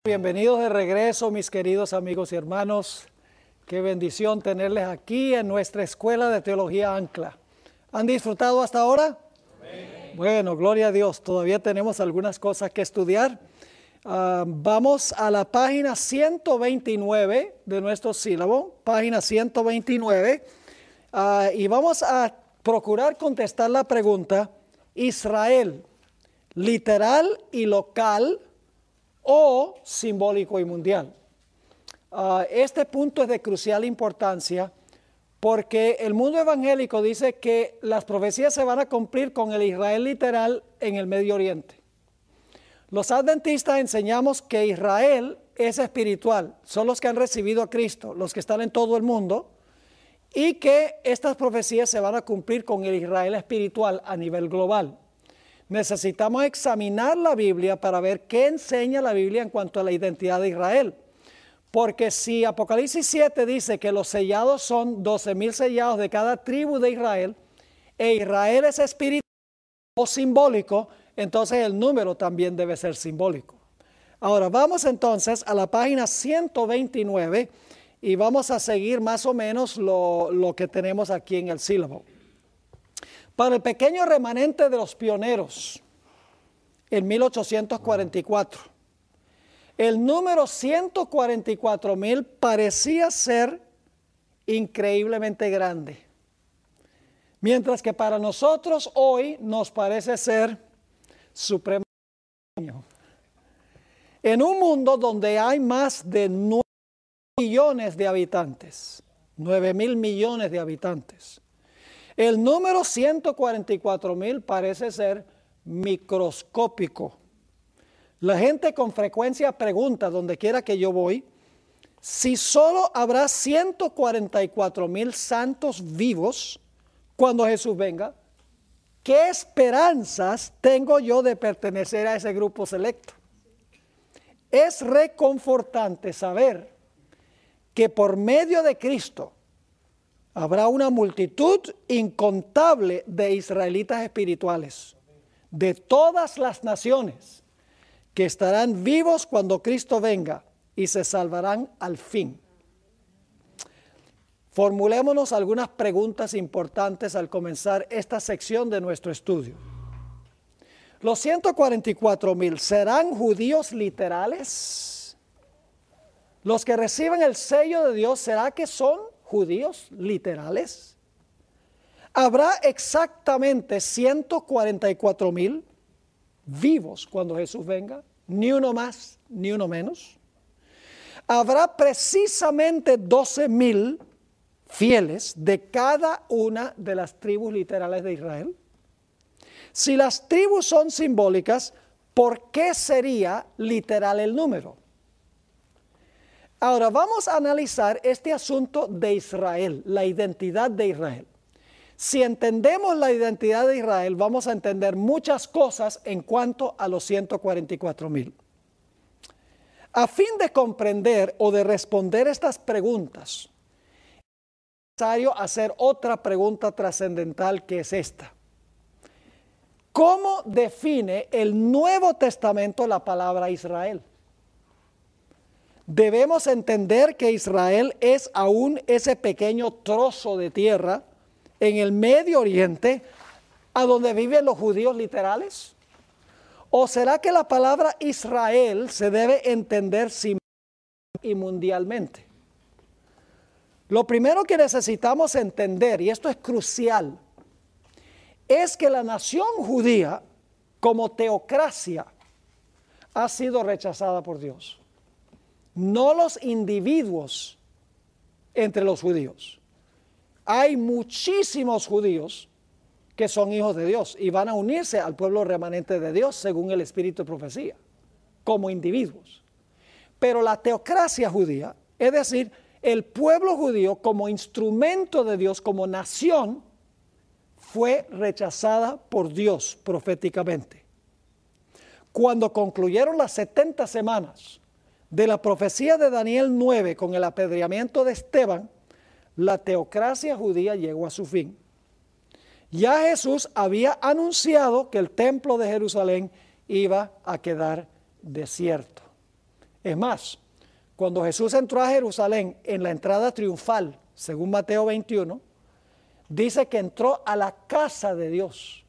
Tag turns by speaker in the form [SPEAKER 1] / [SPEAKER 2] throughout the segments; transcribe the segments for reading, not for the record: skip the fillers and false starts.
[SPEAKER 1] Bienvenidos de regreso, mis queridos amigos y hermanos. Qué bendición tenerles aquí en nuestra Escuela de Teología Ancla. ¿Han disfrutado hasta ahora? Amén. Bueno, gloria a Dios. Todavía tenemos algunas cosas que estudiar. Vamos a la página 129 de nuestro sílabo, página 129, y vamos a procurar contestar la pregunta: ¿Israel literal y local o simbólico y mundial? Este punto es de crucial importancia porque el mundo evangélico dice que las profecías se van a cumplir con el Israel literal en el Medio Oriente. Los adventistas enseñamos que Israel es espiritual, son los que han recibido a Cristo, los que están en todo el mundo, y que estas profecías se van a cumplir con el Israel espiritual a nivel global. Necesitamos examinar la Biblia para ver qué enseña la Biblia en cuanto a la identidad de Israel. Porque si Apocalipsis 7 dice que los sellados son 12,000 sellados de cada tribu de Israel, e Israel es espiritual o simbólico, entonces el número también debe ser simbólico. Ahora vamos entonces a la página 129 y vamos a seguir más o menos lo que tenemos aquí en el sílabo. Para el pequeño remanente de los pioneros, en 1844, el número 144,000 parecía ser increíblemente grande, mientras que para nosotros hoy nos parece ser supremamente pequeño. En un mundo donde hay más de 9 millones de habitantes, 9,000 millones de habitantes, el número 144,000 parece ser microscópico. La gente con frecuencia pregunta, donde quiera que yo voy, si solo habrá 144,000 santos vivos cuando Jesús venga. ¿Qué esperanzas tengo yo de pertenecer a ese grupo selecto? Es reconfortante saber que por medio de Cristo habrá una multitud incontable de israelitas espirituales de todas las naciones que estarán vivos cuando Cristo venga y se salvarán al fin. Formulémonos algunas preguntas importantes al comenzar esta sección de nuestro estudio. ¿Los 144,000 serán judíos literales? ¿Los que reciben el sello de Dios, será que son judíos literales? ¿Habrá exactamente 144,000 vivos cuando Jesús venga? Ni uno más, ni uno menos. ¿Habrá precisamente 12,000 fieles de cada una de las tribus literales de Israel? Si las tribus son simbólicas, ¿por qué sería literal el número? Ahora vamos a analizar este asunto de Israel, la identidad de Israel. Si entendemos la identidad de Israel, vamos a entender muchas cosas en cuanto a los 144,000. A fin de comprender o de responder estas preguntas, es necesario hacer otra pregunta trascendental, que es esta: ¿cómo define el Nuevo Testamento la palabra Israel? Debemos entender que Israel es aún ese pequeño trozo de tierra en el Medio Oriente a donde viven los judíos literales. ¿O será que la palabra Israel se debe entender simbólicamente y mundialmente? Lo primero que necesitamos entender, y esto es crucial, es que la nación judía como teocracia ha sido rechazada por Dios, no los individuos entre los judíos. Hay muchísimos judíos que son hijos de Dios y van a unirse al pueblo remanente de Dios según el espíritu de profecía, como individuos. Pero la teocracia judía, es decir, el pueblo judío como instrumento de Dios, como nación, fue rechazada por Dios proféticamente. Cuando concluyeron las 70 semanas de la profecía de Daniel 9 con el apedreamiento de Esteban, la teocracia judía llegó a su fin. Ya Jesús había anunciado que el templo de Jerusalén iba a quedar desierto. Es más, cuando Jesús entró a Jerusalén en la entrada triunfal, según Mateo 21, dice que entró a la casa de Dios.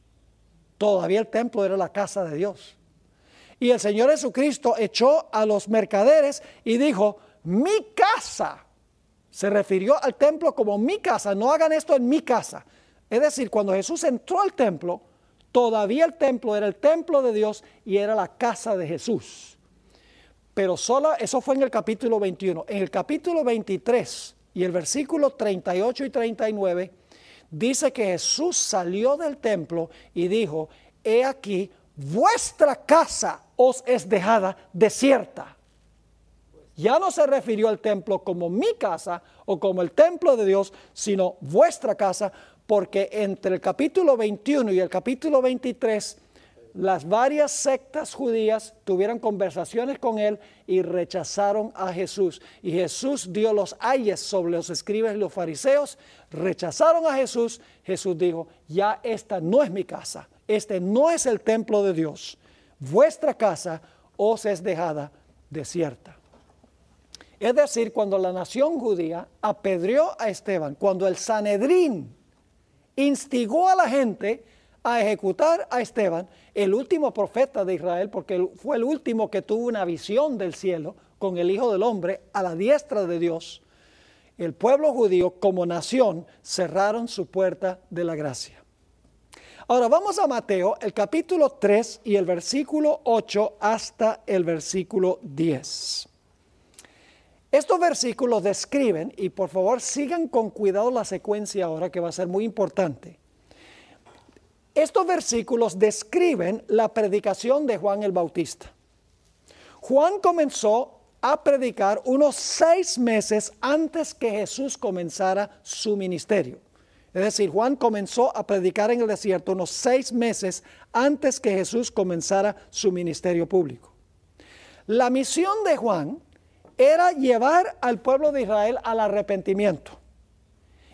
[SPEAKER 1] Todavía el templo era la casa de Dios. Y el Señor Jesucristo echó a los mercaderes y dijo, mi casa. Se refirió al templo como mi casa, no hagan esto en mi casa. Es decir, cuando Jesús entró al templo, todavía el templo era el templo de Dios y era la casa de Jesús. Pero solo eso fue en el capítulo 21. En el capítulo 23 y el versículo 38 y 39, dice que Jesús salió del templo y dijo, he aquí, vuestra casa os es dejada desierta. Ya no se refirió al templo como mi casa o como el templo de Dios, sino vuestra casa, porque entre el capítulo 21 y el capítulo 23, las varias sectas judías tuvieron conversaciones con él y rechazaron a Jesús. Y Jesús dio los ayes sobre los escribas y los fariseos, rechazaron a Jesús. Jesús dijo, ya esta no es mi casa, este no es el templo de Dios. Vuestra casa os es dejada desierta. Es decir, cuando la nación judía apedreó a Esteban, cuando el Sanedrín instigó a la gente a ejecutar a Esteban, el último profeta de Israel, porque fue el último que tuvo una visión del cielo con el Hijo del Hombre a la diestra de Dios, el pueblo judío como nación cerraron su puerta de la gracia. Ahora vamos a Mateo, el capítulo 3 y el versículo 8 hasta el versículo 10. Estos versículos describen, y por favor sigan con cuidado la secuencia ahora que va a ser muy importante. Estos versículos describen la predicación de Juan el Bautista. Juan comenzó a predicar unos 6 meses antes que Jesús comenzara su ministerio. Es decir, Juan comenzó a predicar en el desierto unos 6 meses antes que Jesús comenzara su ministerio público. La misión de Juan era llevar al pueblo de Israel al arrepentimiento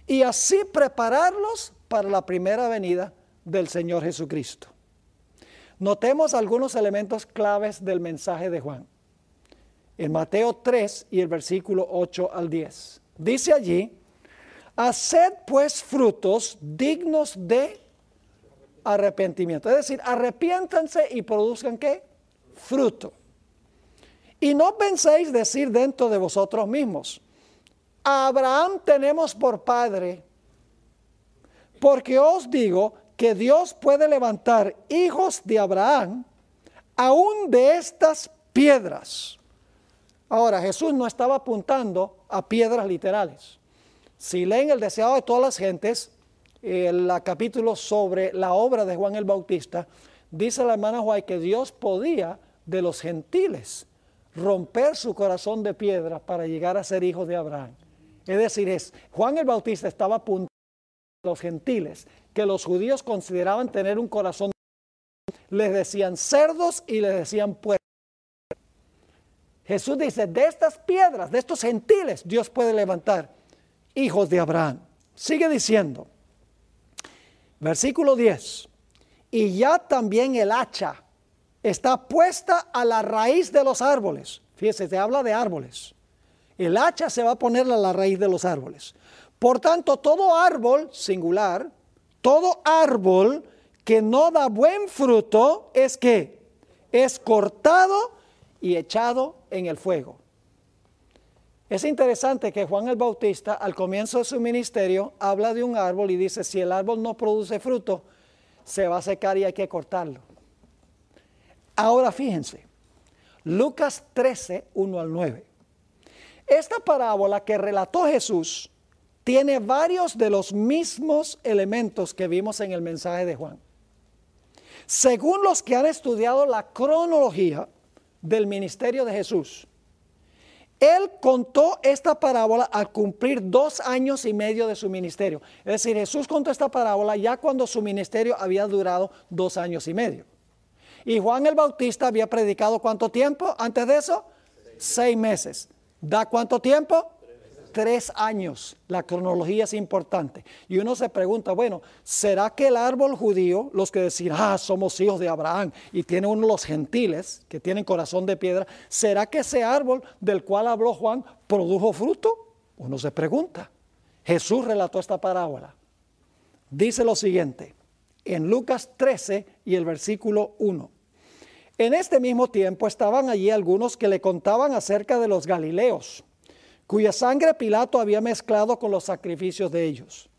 [SPEAKER 1] y así prepararlos para la primera venida del Señor Jesucristo. Notemos algunos elementos claves del mensaje de Juan. En Mateo 3 y el versículo 8 al 10. Dice allí, haced pues frutos dignos de arrepentimiento. Es decir, arrepiéntanse y produzcan ¿qué? Fruto. Y no penséis decir dentro de vosotros mismos, a Abraham tenemos por padre, porque os digo que Dios puede levantar hijos de Abraham aún de estas piedras. Ahora, Jesús no estaba apuntando a piedras literales. Si leen el deseado de todas las gentes, el capítulo sobre la obra de Juan el Bautista, dice la hermana White que Dios podía de los gentiles romper su corazón de piedra para llegar a ser hijos de Abraham. Es decir, Juan el Bautista estaba apuntando a los gentiles, que los judíos consideraban tener un corazón, les decían cerdos y les decían puercos. Jesús dice, de estas piedras, de estos gentiles, Dios puede levantar hijos de Abraham. Sigue diciendo, versículo 10, y ya también el hacha está puesta a la raíz de los árboles. Fíjese, se habla de árboles. El hacha se va a poner a la raíz de los árboles. Por tanto, todo árbol, singular, todo árbol que no da buen fruto, es que es cortado y echado en el fuego. Es interesante que Juan el Bautista, al comienzo de su ministerio, habla de un árbol y dice, si el árbol no produce fruto, se va a secar y hay que cortarlo. Ahora fíjense, Lucas 13, 1 al 9. Esta parábola que relató Jesús tiene varios de los mismos elementos que vimos en el mensaje de Juan. Según los que han estudiado la cronología del ministerio de Jesús, él contó esta parábola al cumplir 2 años y medio de su ministerio. Es decir, Jesús contó esta parábola ya cuando su ministerio había durado 2 años y medio. Y Juan el Bautista había predicado ¿cuánto tiempo antes de eso? 6 meses. ¿Da cuánto tiempo? 3 años. La cronología es importante. Y uno se pregunta, bueno, ¿será que el árbol judío, los que decían, somos hijos de Abraham, y tiene uno los gentiles, que tienen corazón de piedra, ¿será que ese árbol del cual habló Juan produjo fruto? Uno se pregunta. Jesús relató esta parábola. Dice lo siguiente, en Lucas 13 y el versículo 1. En este mismo tiempo estaban allí algunos que le contaban acerca de los galileos, cuya sangre Pilato había mezclado con los sacrificios de ellos.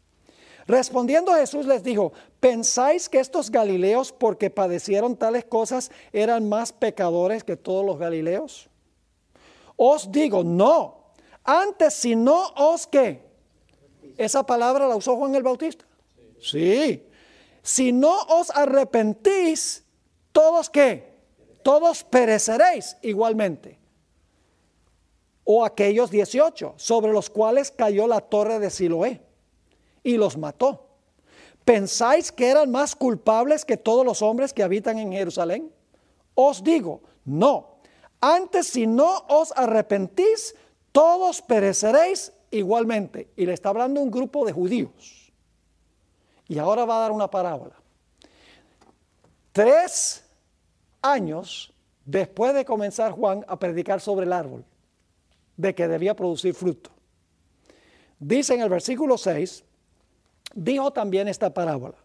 [SPEAKER 1] Respondiendo Jesús les dijo, ¿pensáis que estos galileos, porque padecieron tales cosas, eran más pecadores que todos los galileos? Os digo, no, antes si no os ¿qué? ¿Esa palabra la usó Juan el Bautista? Sí. Si no os arrepentís, ¿todos qué? Todos pereceréis igualmente. O aquellos 18, sobre los cuales cayó la torre de Siloé y los mató. ¿Pensáis que eran más culpables que todos los hombres que habitan en Jerusalén? Os digo, no. Antes si no os arrepentís, todos pereceréis igualmente. Y le está hablando un grupo de judíos. Y ahora va a dar una parábola. 3 años después de comenzar Juan a predicar sobre el árbol, de que debía producir fruto. Dice en el versículo 6, dijo también esta parábola.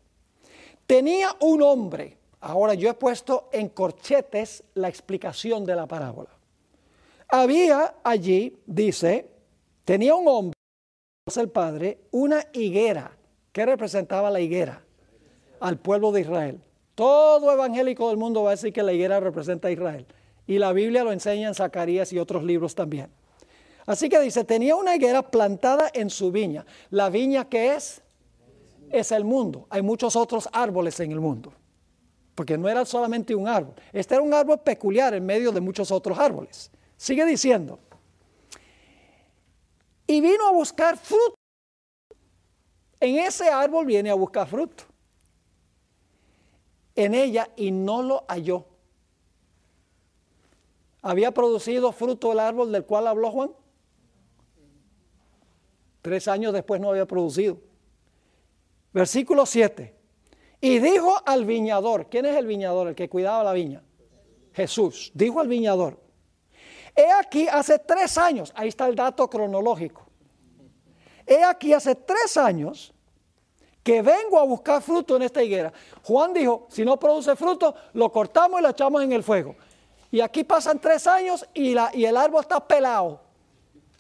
[SPEAKER 1] Tenía un hombre, ahora yo he puesto en corchetes la explicación de la parábola. Había allí, dice, tenía un hombre, el padre, una higuera. ¿Qué representaba la higuera? Al pueblo de Israel. Todo evangélico del mundo va a decir que la higuera representa a Israel. Y la Biblia lo enseña en Zacarías y otros libros también. Así que dice, tenía una higuera plantada en su viña. ¿La viña qué es? Es el mundo. Hay muchos otros árboles en el mundo. Porque no era solamente un árbol. Este era un árbol peculiar en medio de muchos otros árboles. Sigue diciendo. Y vino a buscar fruto. En ese árbol viene a buscar fruto. En ella y no lo halló. ¿Había producido fruto el árbol del cual habló Juan? 3 años después no había producido. Versículo 7. Y dijo al viñador, ¿quién es el viñador? El que cuidaba la viña. Jesús. Dijo al viñador, he aquí hace 3 años, ahí está el dato cronológico. He aquí hace 3 años que vengo a buscar fruto en esta higuera. Juan dijo, si no produce fruto, lo cortamos y lo echamos en el fuego. Y aquí pasan 3 años y el árbol está pelado.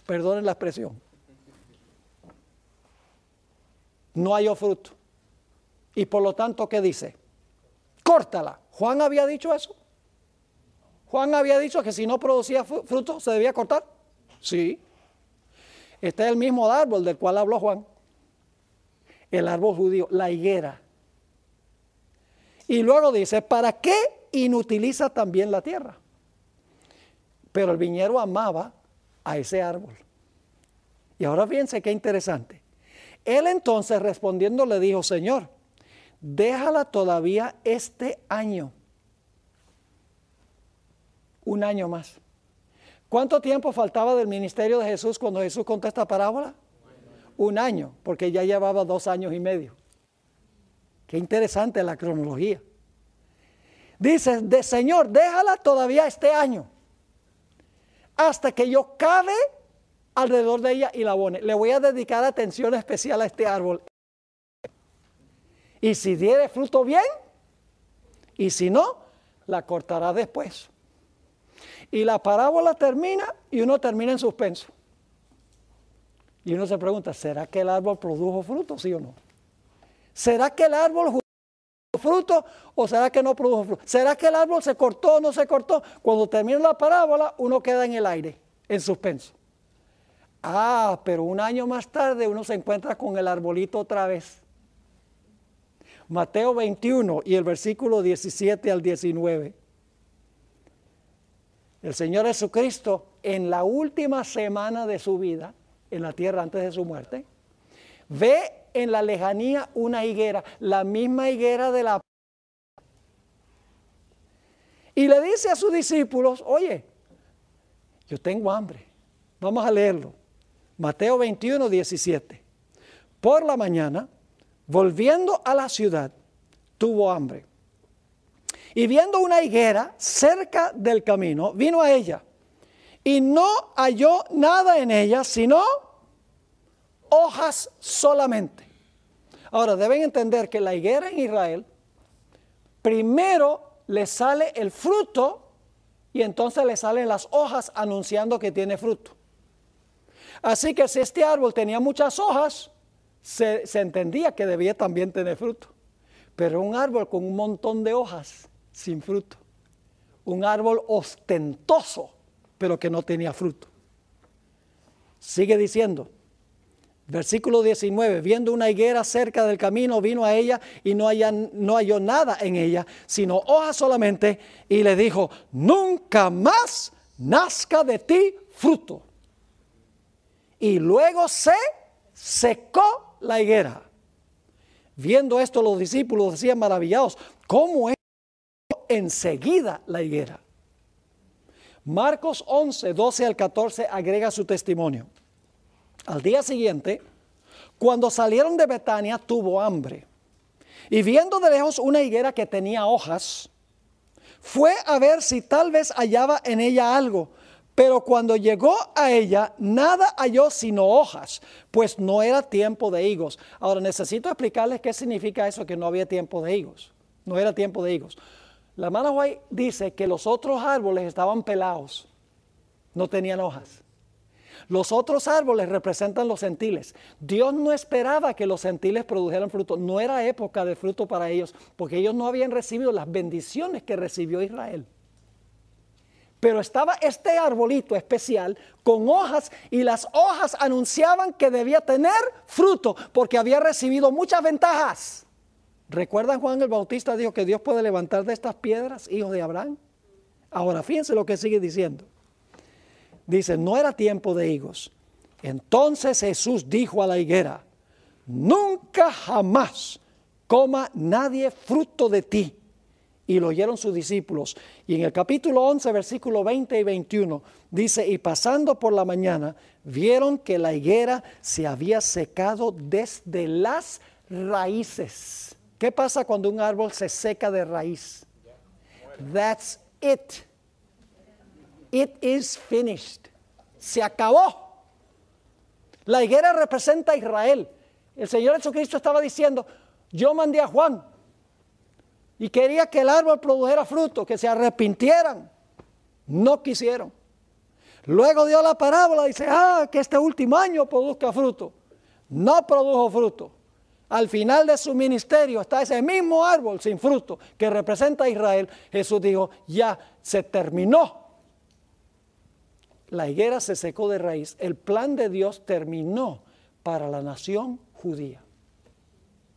[SPEAKER 1] Perdonen la expresión. No halló fruto. Y por lo tanto, ¿qué dice? Córtala. ¿Juan había dicho eso? ¿Juan había dicho que si no producía fruto se debía cortar? Sí. Este es el mismo árbol del cual habló Juan. El árbol judío, la higuera. Y luego dice, ¿para qué inutiliza también la tierra? Pero el viñero amaba a ese árbol. Y ahora fíjense qué interesante. Él entonces respondiendo le dijo, Señor, déjala todavía este año. 1 año más. ¿Cuánto tiempo faltaba del ministerio de Jesús cuando Jesús contó esta parábola? 1 año, porque ya llevaba 2 años y medio. Qué interesante la cronología. Dice, Señor, déjala todavía este año, hasta que yo cabe alrededor de ella y la abone. Le voy a dedicar atención especial a este árbol. Y si diere fruto bien, y si no, la cortará después. Y la parábola termina y uno termina en suspenso. Y uno se pregunta, ¿será que el árbol produjo fruto, sí o no? ¿Será que el árbol produjo fruto o será que no produjo fruto? ¿Será que el árbol se cortó o no se cortó? Cuando termina la parábola, uno queda en el aire, en suspenso. Pero 1 año más tarde uno se encuentra con el arbolito otra vez. Mateo 21 y el versículo 17 al 19. El Señor Jesucristo, en la última semana de su vida, en la tierra antes de su muerte, ve en la lejanía una higuera, la misma higuera de la... Y le dice a sus discípulos, oye, yo tengo hambre, vamos a leerlo. Mateo 21, 17. Por la mañana, volviendo a la ciudad, tuvo hambre. Y viendo una higuera cerca del camino, vino a ella. Y no halló nada en ella, sino hojas solamente. Ahora, deben entender que la higuera en Israel, primero le sale el fruto y entonces le salen las hojas anunciando que tiene fruto. Así que si este árbol tenía muchas hojas, se entendía que debía también tener fruto. Pero un árbol con un montón de hojas, sin fruto. Un árbol ostentoso, pero que no tenía fruto. Sigue diciendo, versículo 19, viendo una higuera cerca del camino, vino a ella y no halló nada en ella, sino hojas solamente, y le dijo, nunca más nazca de ti fruto. Y luego se secó la higuera. Viendo esto, los discípulos decían maravillados, ¿cómo es enseguida la higuera? Marcos 11, 12 al 14 agrega su testimonio. Al día siguiente, cuando salieron de Betania, tuvo hambre. Y viendo de lejos una higuera que tenía hojas, fue a ver si tal vez hallaba en ella algo. Pero cuando llegó a ella, nada halló sino hojas, pues no era tiempo de higos. Ahora necesito explicarles qué significa eso, que no había tiempo de higos. No era tiempo de higos. La hermana White dice que los otros árboles estaban pelados, no tenían hojas. Los otros árboles representan los centiles. Dios no esperaba que los centiles produjeran fruto. No era época de fruto para ellos, porque ellos no habían recibido las bendiciones que recibió Israel. Pero estaba este arbolito especial con hojas y las hojas anunciaban que debía tener fruto porque había recibido muchas ventajas. ¿Recuerdan Juan el Bautista dijo que Dios puede levantar de estas piedras hijos de Abraham? Ahora fíjense lo que sigue diciendo. Dice, no era tiempo de higos. Entonces Jesús dijo a la higuera, nunca jamás coma nadie fruto de ti. Y lo oyeron sus discípulos. Y en el capítulo 11, versículo 20 y 21, dice, y pasando por la mañana, vieron que la higuera se había secado desde las raíces. ¿Qué pasa cuando un árbol se seca de raíz? That's it. It is finished. Se acabó. La higuera representa a Israel. El Señor Jesucristo estaba diciendo, yo mandé a Juan y quería que el árbol produjera fruto, que se arrepintieran. No quisieron. Luego dio la parábola y dice, que este último año produzca fruto. No produjo fruto. Al final de su ministerio está ese mismo árbol sin fruto que representa a Israel. Jesús dijo, ya se terminó. La higuera se secó de raíz. El plan de Dios terminó para la nación judía.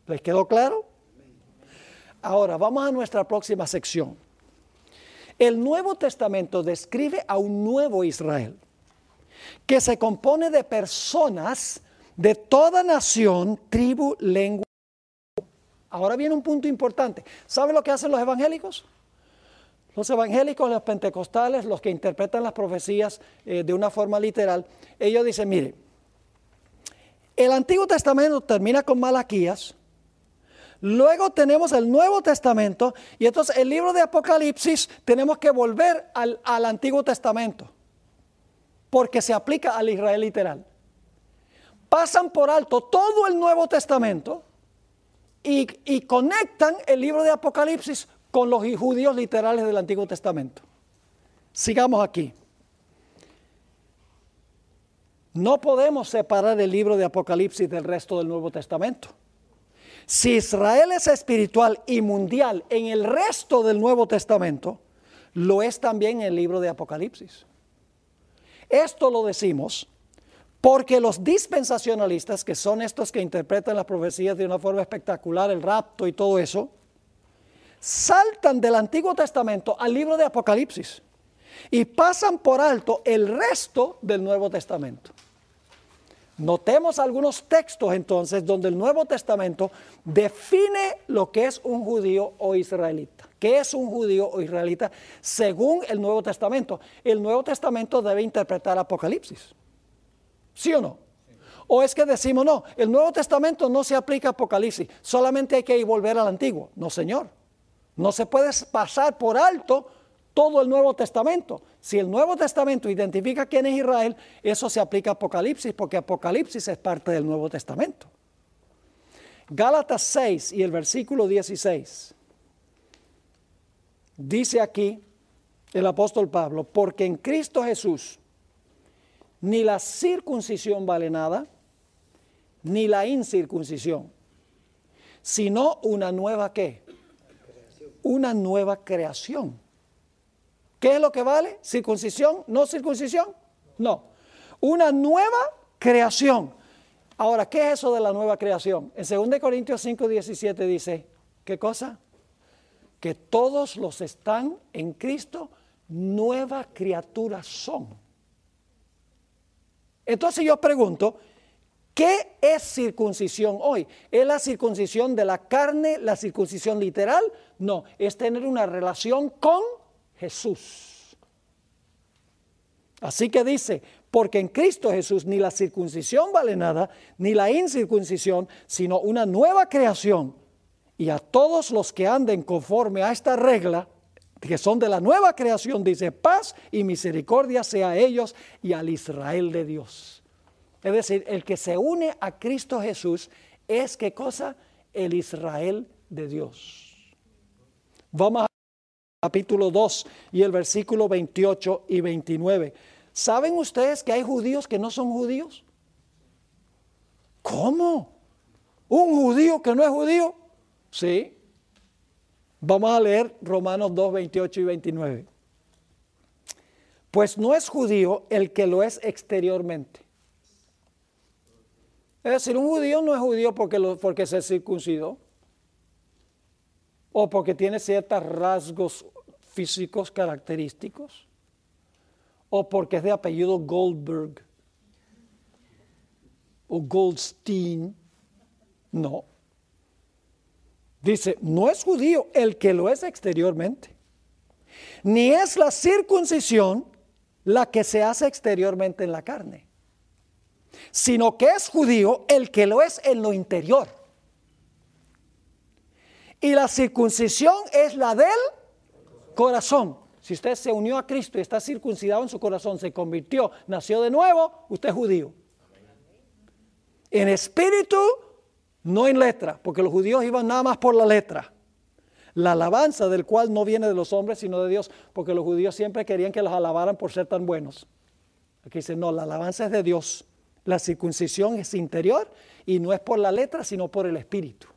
[SPEAKER 1] ¿Les quedó claro? Ahora, vamos a nuestra próxima sección. El Nuevo Testamento describe a un nuevo Israel, que se compone de personas de toda nación, tribu, lengua. Ahora viene un punto importante. ¿Sabe lo que hacen los evangélicos? Los evangélicos, los pentecostales, los que interpretan las profecías de una forma literal, ellos dicen, mire, el Antiguo Testamento termina con Malaquías. Luego tenemos el Nuevo Testamento y entonces el libro de Apocalipsis tenemos que volver al Antiguo Testamento porque se aplica al Israel literal. Pasan por alto todo el Nuevo Testamento y conectan el libro de Apocalipsis con los judíos literales del Antiguo Testamento. Sigamos aquí. No podemos separar el libro de Apocalipsis del resto del Nuevo Testamento. Si Israel es espiritual y mundial en el resto del Nuevo Testamento, lo es también en el libro de Apocalipsis. Esto lo decimos porque los dispensacionalistas, que son estos que interpretan las profecías de una forma espectacular, el rapto y todo eso, saltan del Antiguo Testamento al libro de Apocalipsis y pasan por alto el resto del Nuevo Testamento. Notemos algunos textos entonces donde el Nuevo Testamento define lo que es un judío o israelita. ¿Qué es un judío o israelita según el Nuevo Testamento? El Nuevo Testamento debe interpretar Apocalipsis. ¿Sí o no? O es que decimos, no, el Nuevo Testamento no se aplica a Apocalipsis, solamente hay que volver al Antiguo. No, Señor. No se puede pasar por alto todo el Nuevo Testamento. Si el Nuevo Testamento identifica quién es Israel, eso se aplica a Apocalipsis, porque Apocalipsis es parte del Nuevo Testamento. Gálatas 6 y el versículo 16. Dice aquí el apóstol Pablo, porque en Cristo Jesús ni la circuncisión vale nada, ni la incircuncisión, sino una nueva ¿qué? Una nueva creación. ¿Qué es lo que vale? ¿Circuncisión? ¿No circuncisión? No. Una nueva creación. Ahora, ¿qué es eso de la nueva creación? En 2 Corintios 5, 17 dice, ¿qué cosa? Que todos los que están en Cristo, nueva criatura son. Entonces yo pregunto, ¿qué es circuncisión hoy? ¿Es la circuncisión de la carne, la circuncisión literal? No, es tener una relación con Jesús. Así que dice, porque en Cristo Jesús ni la circuncisión vale nada, ni la incircuncisión, sino una nueva creación. Y a todos los que anden conforme a esta regla, que son de la nueva creación, dice, paz y misericordia sea a ellos y al Israel de Dios. Es decir, el que se une a Cristo Jesús es, ¿qué cosa? El Israel de Dios. Vamos a capítulo 2 y el versículo 28 y 29. ¿Saben ustedes que hay judíos que no son judíos? ¿Cómo? ¿Un judío que no es judío? Sí. Vamos a leer Romanos 2, 28 y 29. Pues no es judío el que lo es exteriormente. Es decir, un judío no es judío porque se circuncidó o porque tiene ciertos rasgos físicos característicos o porque es de apellido Goldberg o Goldstein. No. Dice, no es judío el que lo es exteriormente, ni es la circuncisión la que se hace exteriormente en la carne, sino que es judío el que lo es en lo interior. Y la circuncisión es la del corazón. Si usted se unió a Cristo y está circuncidado en su corazón, se convirtió, nació de nuevo, usted es judío. En espíritu, no en letra, porque los judíos iban nada más por la letra. La alabanza del cual no viene de los hombres, sino de Dios, porque los judíos siempre querían que los alabaran por ser tan buenos. Aquí dice, no, la alabanza es de Dios. La circuncisión es interior y no es por la letra, sino por el espíritu.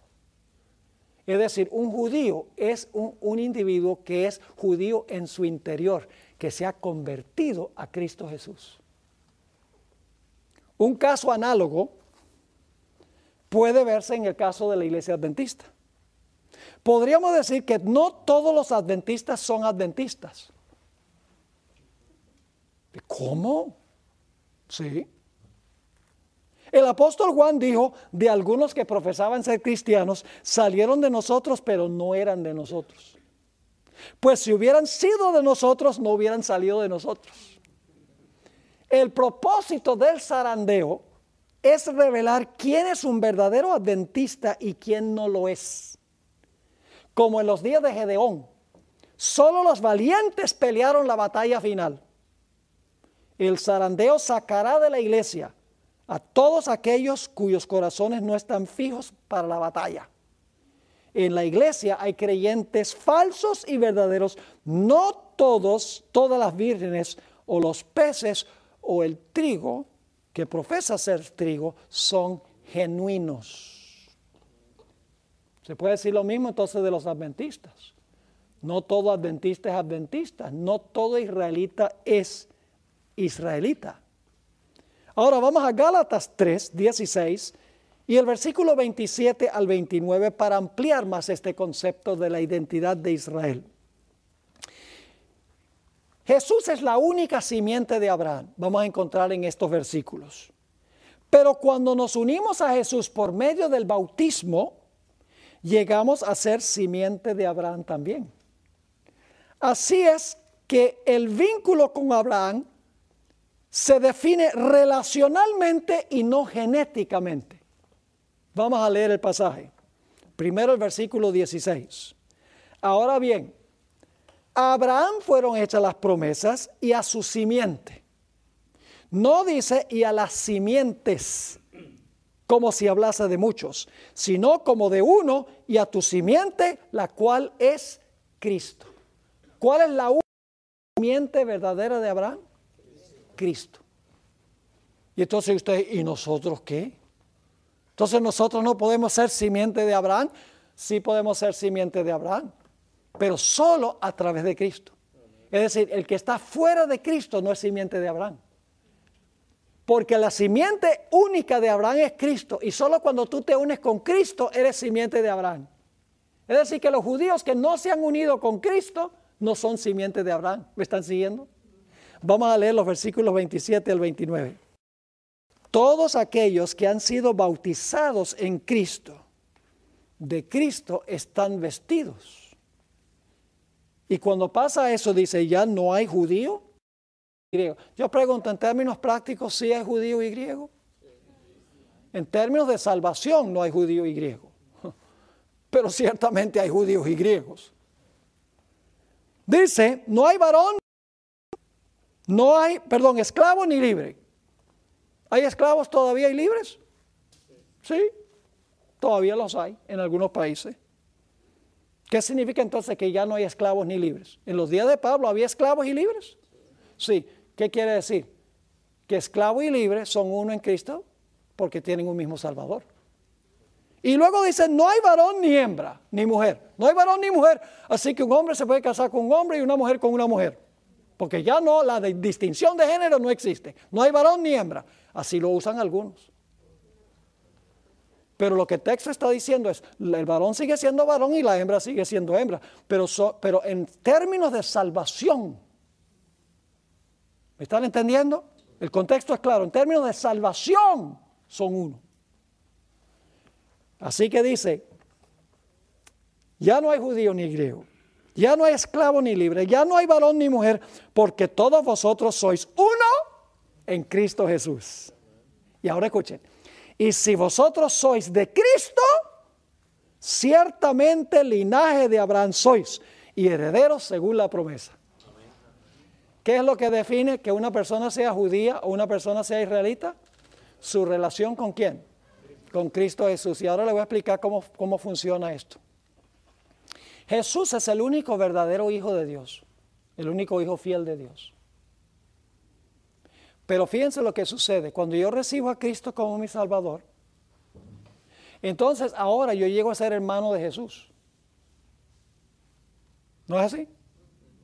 [SPEAKER 1] Es decir, un judío es un individuo que es judío en su interior, que se ha convertido a Cristo Jesús. Un caso análogo puede verse en el caso de la iglesia adventista. Podríamos decir que no todos los adventistas son adventistas. ¿Cómo? Sí. El apóstol Juan dijo, de algunos que profesaban ser cristianos, salieron de nosotros, pero no eran de nosotros. Pues si hubieran sido de nosotros, no hubieran salido de nosotros. El propósito del zarandeo es revelar quién es un verdadero adventista y quién no lo es. Como en los días de Gedeón, solo los valientes pelearon la batalla final. El zarandeo sacará de la iglesia a todos aquellos cuyos corazones no están fijos para la batalla. En la iglesia hay creyentes falsos y verdaderos, no todas las vírgenes o los peces o el trigo que profesa ser trigo son genuinos. Se puede decir lo mismo entonces de los adventistas. No todo adventista es adventista, no todo israelita es israelita. Ahora vamos a Gálatas 3, 16 y el versículo 27 al 29 para ampliar más este concepto de la identidad de Israel. Jesús es la única simiente de Abraham, vamos a encontrar en estos versículos. Pero cuando nos unimos a Jesús por medio del bautismo, llegamos a ser simiente de Abraham también. Así es que el vínculo con Abraham se define relacionalmente y no genéticamente. Vamos a leer el pasaje. Primero el versículo 16. Ahora bien, a Abraham fueron hechas las promesas y a su simiente. No dice y a las simientes, como si hablase de muchos, sino como de uno y a tu simiente, la cual es Cristo. ¿Cuál es la simiente verdadera de Abraham? Cristo. Y entonces usted, ¿y nosotros qué? Entonces nosotros no podemos ser simiente de Abraham. Sí podemos ser simiente de Abraham, pero solo a través de Cristo. Es decir, el que está fuera de Cristo no es simiente de Abraham. Porque la simiente única de Abraham es Cristo, y solo cuando tú te unes con Cristo eres simiente de Abraham. Es decir, que los judíos que no se han unido con Cristo no son simiente de Abraham. ¿Me están siguiendo? Vamos a leer los versículos 27 al 29. Todos aquellos que han sido bautizados en Cristo, de Cristo están vestidos. Y cuando pasa eso, dice, ya no hay judío y griego. Yo pregunto, en términos prácticos, ¿sí hay judío y griego? En términos de salvación no hay judío y griego. Pero ciertamente hay judíos y griegos. Dice, no hay varón, no hay, esclavo ni libre. ¿Hay esclavos todavía y libres? Sí, todavía los hay en algunos países. ¿Qué significa entonces que ya no hay esclavos ni libres? En los días de Pablo, ¿había esclavos y libres? Sí. ¿Qué quiere decir? Que esclavo y libre son uno en Cristo porque tienen un mismo Salvador. Y luego dice, no hay varón ni hembra, ni mujer. No hay varón ni mujer. Así que un hombre se puede casar con un hombre y una mujer con una mujer. Porque ya no, la distinción de género no existe. No hay varón ni hembra. Así lo usan algunos. Pero lo que el texto está diciendo es, el varón sigue siendo varón y la hembra sigue siendo hembra. Pero en términos de salvación, ¿me están entendiendo? El contexto es claro. En términos de salvación, son uno. Así que dice, ya no hay judío ni griego, ya no hay esclavo ni libre, ya no hay varón ni mujer, porque todos vosotros sois uno en Cristo Jesús. Y ahora escuchen, y si vosotros sois de Cristo, ciertamente linaje de Abraham sois y herederos según la promesa. ¿Qué es lo que define que una persona sea judía o una persona sea israelita? Su relación con ¿quién? Con Cristo Jesús. Y ahora le voy a explicar cómo funciona esto. Jesús es el único verdadero hijo de Dios, el único hijo fiel de Dios. Pero fíjense lo que sucede. Cuando yo recibo a Cristo como mi Salvador, entonces ahora yo llego a ser hermano de Jesús. ¿No es así?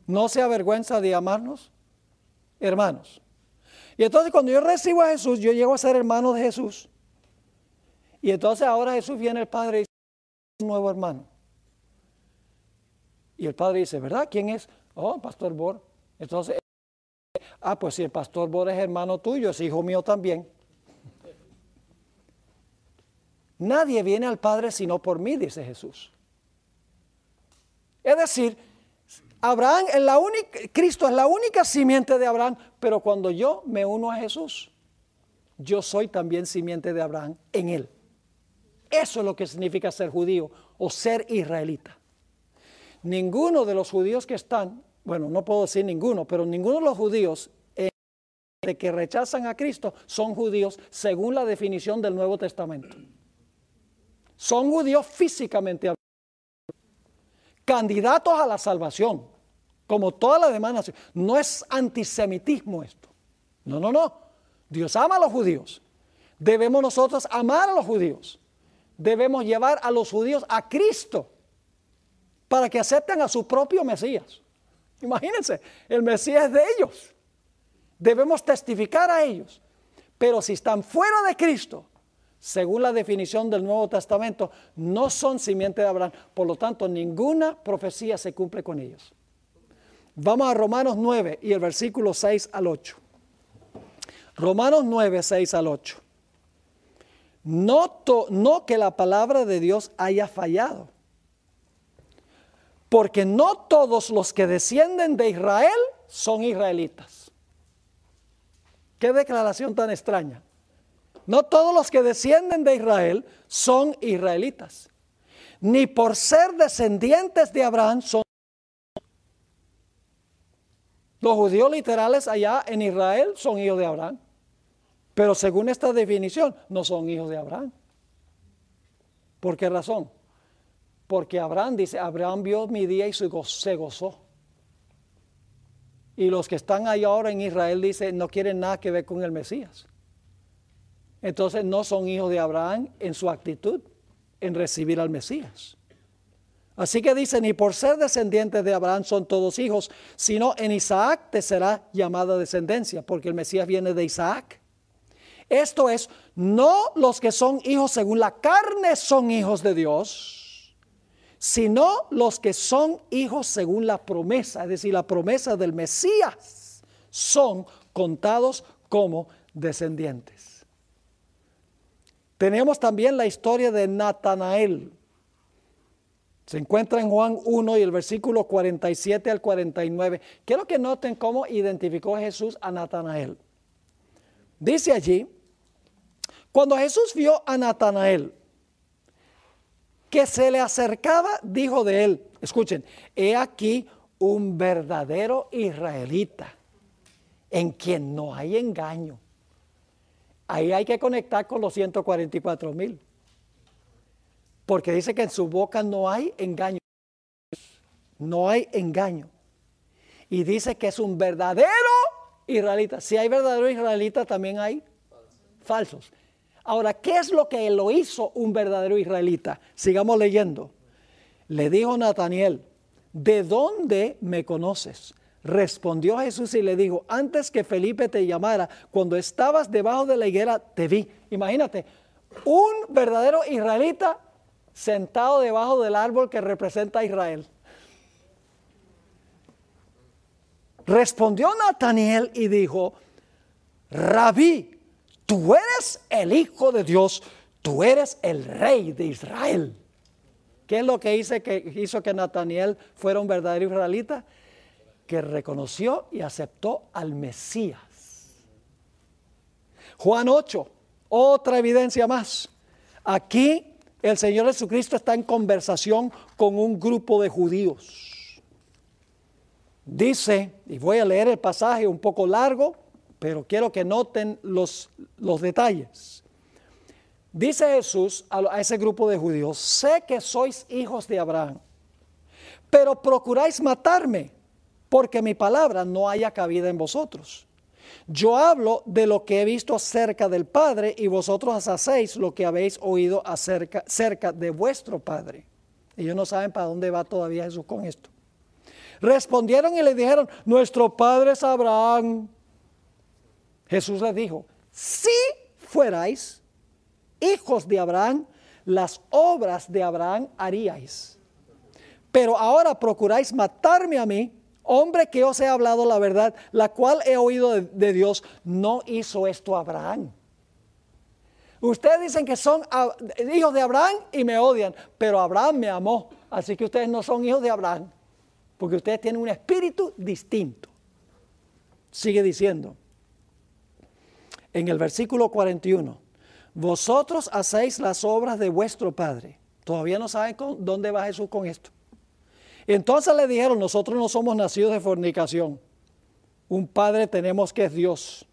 [SPEAKER 1] No se avergüenza de llamarnos hermanos. Y entonces cuando yo recibo a Jesús, yo llego a ser hermano de Jesús. Y entonces ahora Jesús viene el Padre y dice, un nuevo hermano. Y el Padre dice, ¿verdad? ¿Quién es? Oh, Pastor Bor. Entonces, pues si el Pastor Bor es hermano tuyo, es hijo mío también. Nadie viene al Padre sino por mí, dice Jesús. Es decir, Abraham es Cristo es la única simiente de Abraham, pero cuando yo me uno a Jesús, yo soy también simiente de Abraham en él. Eso es lo que significa ser judío o ser israelita. Ninguno de los judíos que están, bueno, no puedo decir ninguno, pero ninguno de los judíos que rechazan a Cristo son judíos según la definición del Nuevo Testamento. Son judíos físicamente hablando, candidatos a la salvación, como todas las demás naciones. No es antisemitismo esto. No. Dios ama a los judíos. Debemos nosotros amar a los judíos. Debemos llevar a los judíos a Cristo para que acepten a su propio Mesías. Imagínense, el Mesías es de ellos. Debemos testificar a ellos. Pero si están fuera de Cristo, según la definición del Nuevo Testamento, no son simiente de Abraham. Por lo tanto, ninguna profecía se cumple con ellos. Vamos a Romanos 9 y el versículo 6 al 8. Romanos 9, 6 al 8. No que la palabra de Dios haya fallado, porque no todos los que descienden de Israel son israelitas. Qué declaración tan extraña. No todos los que descienden de Israel son israelitas, ni por ser descendientes de Abraham son. Los judíos literales allá en Israel son hijos de Abraham, pero según esta definición no son hijos de Abraham. ¿Por qué razón? Porque Abraham dice, Abraham vio mi día y se gozó. Y los que están ahí ahora en Israel dicen, no quieren nada que ver con el Mesías. Entonces no son hijos de Abraham en su actitud en recibir al Mesías. Así que dice, ni por ser descendientes de Abraham son todos hijos, sino en Isaac te será llamada descendencia, porque el Mesías viene de Isaac. Esto es, no los que son hijos según la carne son hijos de Dios, sino los que son hijos según la promesa, es decir, la promesa del Mesías, son contados como descendientes. Tenemos también la historia de Natanael. Se encuentra en Juan 1 y el versículo 47 al 49. Quiero que noten cómo identificó Jesús a Natanael. Dice allí, cuando Jesús vio a Natanael que se le acercaba, dijo de él, escuchen, he aquí un verdadero israelita en quien no hay engaño. Ahí hay que conectar con los 144,000. Porque dice que en su boca no hay engaño. No hay engaño. Y dice que es un verdadero israelita. Si hay verdadero israelita, también hay falsos. Ahora, ¿qué es lo que lo hizo un verdadero israelita? Sigamos leyendo. Le dijo Natanael, ¿de dónde me conoces? Respondió Jesús y le dijo, antes que Felipe te llamara, cuando estabas debajo de la higuera, te vi. Imagínate, un verdadero israelita sentado debajo del árbol que representa a Israel. Respondió Natanael y dijo, Rabí, tú eres el Hijo de Dios, tú eres el Rey de Israel. ¿Qué es lo que hizo que Natanael fuera un verdadero israelita? Que reconoció y aceptó al Mesías. Juan 8, otra evidencia más. Aquí el Señor Jesucristo está en conversación con un grupo de judíos. Dice, y voy a leer el pasaje un poco largo, pero quiero que noten los detalles. Dice Jesús a ese grupo de judíos, sé que sois hijos de Abraham, pero procuráis matarme, porque mi palabra no haya cabida en vosotros. Yo hablo de lo que he visto acerca del Padre y vosotros hacéis lo que habéis oído cerca de vuestro Padre. Ellos no saben para dónde va todavía Jesús con esto. Respondieron y le dijeron, nuestro Padre es Abraham. Jesús les dijo, si fuerais hijos de Abraham, las obras de Abraham haríais. Pero ahora procuráis matarme a mí, hombre que os he hablado la verdad, la cual he oído de Dios. No hizo esto Abraham. Ustedes dicen que son hijos de Abraham y me odian, pero Abraham me amó. Así que ustedes no son hijos de Abraham, porque ustedes tienen un espíritu distinto. Sigue diciendo, en el versículo 41, vosotros hacéis las obras de vuestro padre. Todavía no saben dónde va Jesús con esto. Entonces le dijeron, nosotros no somos nacidos de fornicación. Un padre tenemos que es Dios.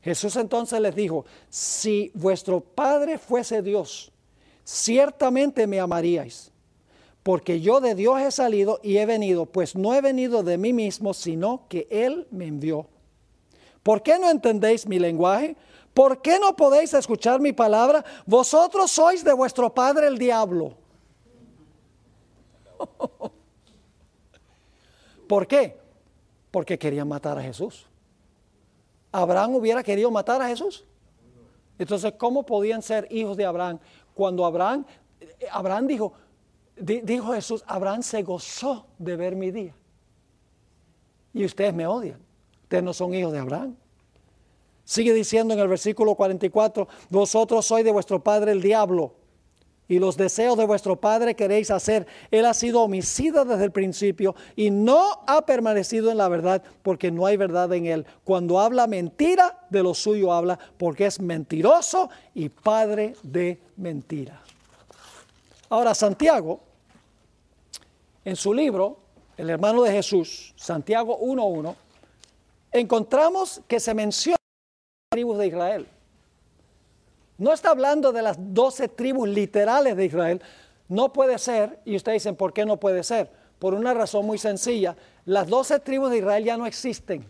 [SPEAKER 1] Jesús entonces les dijo, si vuestro padre fuese Dios, ciertamente me amaríais, porque yo de Dios he salido y he venido, pues no he venido de mí mismo, sino que Él me envió. ¿Por qué no entendéis mi lenguaje? ¿Por qué no podéis escuchar mi palabra? Vosotros sois de vuestro padre el diablo. ¿Por qué? Porque querían matar a Jesús. ¿Abraham hubiera querido matar a Jesús? Entonces, ¿cómo podían ser hijos de Abraham? Cuando Abraham dijo Jesús, Abraham se gozó de ver mi día. Y ustedes me odian. Ustedes no son hijos de Abraham. Sigue diciendo en el versículo 44, vosotros sois de vuestro padre el diablo, y los deseos de vuestro padre queréis hacer. Él ha sido homicida desde el principio y no ha permanecido en la verdad, porque no hay verdad en él. Cuando habla mentira, de lo suyo habla, porque es mentiroso y padre de mentira. Ahora, Santiago, en su libro, el hermano de Jesús, Santiago 1:1, encontramos que se menciona las tribus de Israel. No está hablando de las 12 tribus literales de Israel. No puede ser, y ustedes dicen, ¿por qué no puede ser? Por una razón muy sencilla. Las 12 tribus de Israel ya no existen.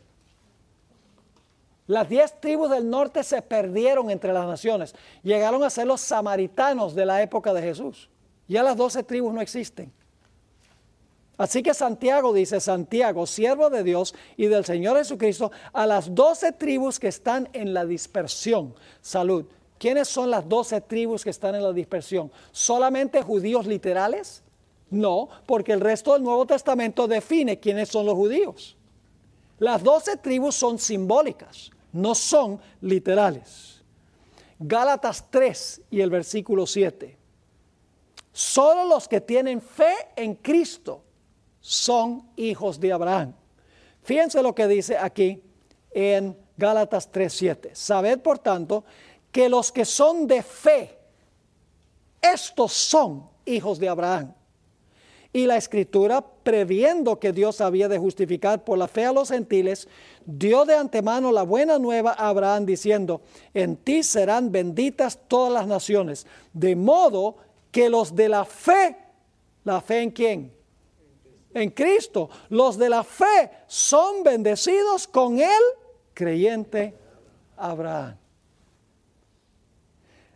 [SPEAKER 1] Las 10 tribus del norte se perdieron entre las naciones. Llegaron a ser los samaritanos de la época de Jesús. Ya las 12 tribus no existen. Así que Santiago dice, Santiago, siervo de Dios y del Señor Jesucristo, a las 12 tribus que están en la dispersión. Salud. ¿Quiénes son las 12 tribus que están en la dispersión? ¿Solamente judíos literales? No, porque el resto del Nuevo Testamento define quiénes son los judíos. Las 12 tribus son simbólicas, no son literales. Gálatas 3 y el versículo 7. Solo los que tienen fe en Cristo son hijos de Abraham. Fíjense lo que dice aquí en Gálatas 3:7. Sabed, por tanto, que los que son de fe, estos son hijos de Abraham. Y la Escritura, previendo que Dios había de justificar por la fe a los gentiles, dio de antemano la buena nueva a Abraham, diciendo, en ti serán benditas todas las naciones. De modo que los de ¿la fe en quién? En Cristo. Los de la fe son bendecidos con el creyente Abraham.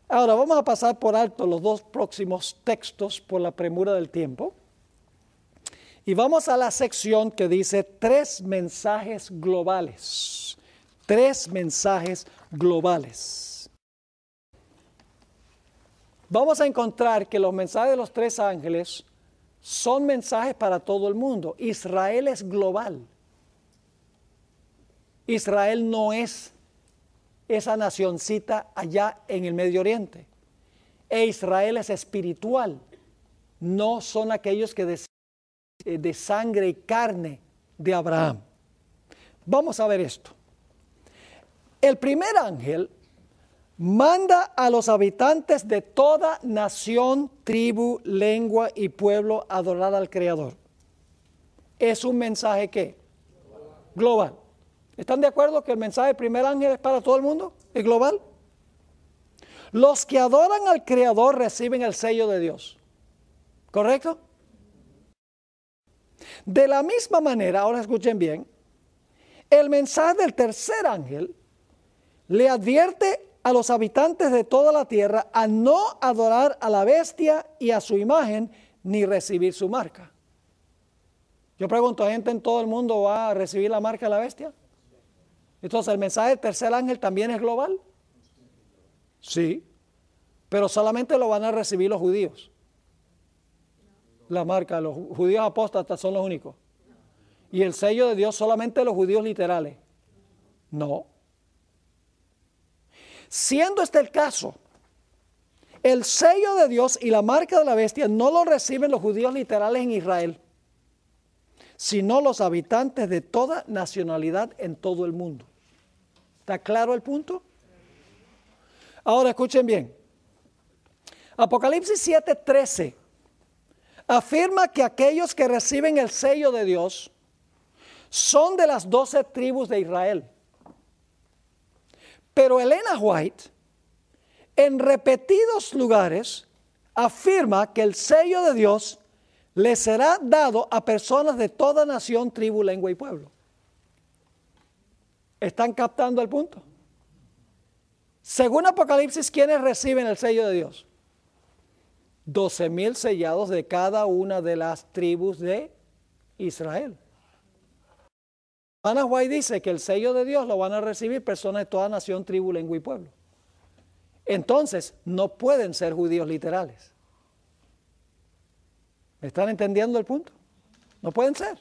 [SPEAKER 1] Ahora vamos a pasar por alto los dos próximos textos por la premura del tiempo. Y vamos a la sección que dice 3 mensajes globales. 3 mensajes globales. Vamos a encontrar que los mensajes de los 3 ángeles son mensajes para todo el mundo. Israel es global. Israel no es esa nacioncita allá en el Medio Oriente. E Israel es espiritual. No son aquellos que de sangre y carne de Abraham. Vamos a ver esto. El primer ángel manda a los habitantes de toda nación, tribu, lengua y pueblo a adorar al Creador. ¿Es un mensaje qué? Global. ¿Están de acuerdo que el mensaje del primer ángel es para todo el mundo? ¿Es global? Los que adoran al Creador reciben el sello de Dios. ¿Correcto? De la misma manera, ahora escuchen bien, el mensaje del tercer ángel le advierte a los habitantes de toda la tierra a no adorar a la bestia y a su imagen, ni recibir su marca. Yo pregunto, ¿gente en todo el mundo va a recibir la marca de la bestia? Entonces, ¿el mensaje del tercer ángel también es global? Sí, pero solamente lo van a recibir los judíos. La marca, los judíos apóstatas son los únicos. Y el sello de Dios solamente los judíos literales. No. Siendo este el caso, el sello de Dios y la marca de la bestia no lo reciben los judíos literales en Israel, sino los habitantes de toda nacionalidad en todo el mundo. ¿Está claro el punto? Ahora escuchen bien. Apocalipsis 7:13 afirma que aquellos que reciben el sello de Dios son de las 12 tribus de Israel. Pero Elena White, en repetidos lugares, afirma que el sello de Dios le será dado a personas de toda nación, tribu, lengua y pueblo. ¿Están captando el punto? Según Apocalipsis, ¿quiénes reciben el sello de Dios? 12,000 sellados de cada una de las tribus de Israel. Elena White dice que el sello de Dios lo van a recibir personas de toda nación, tribu, lengua y pueblo. Entonces, no pueden ser judíos literales. ¿Están entendiendo el punto? No pueden ser.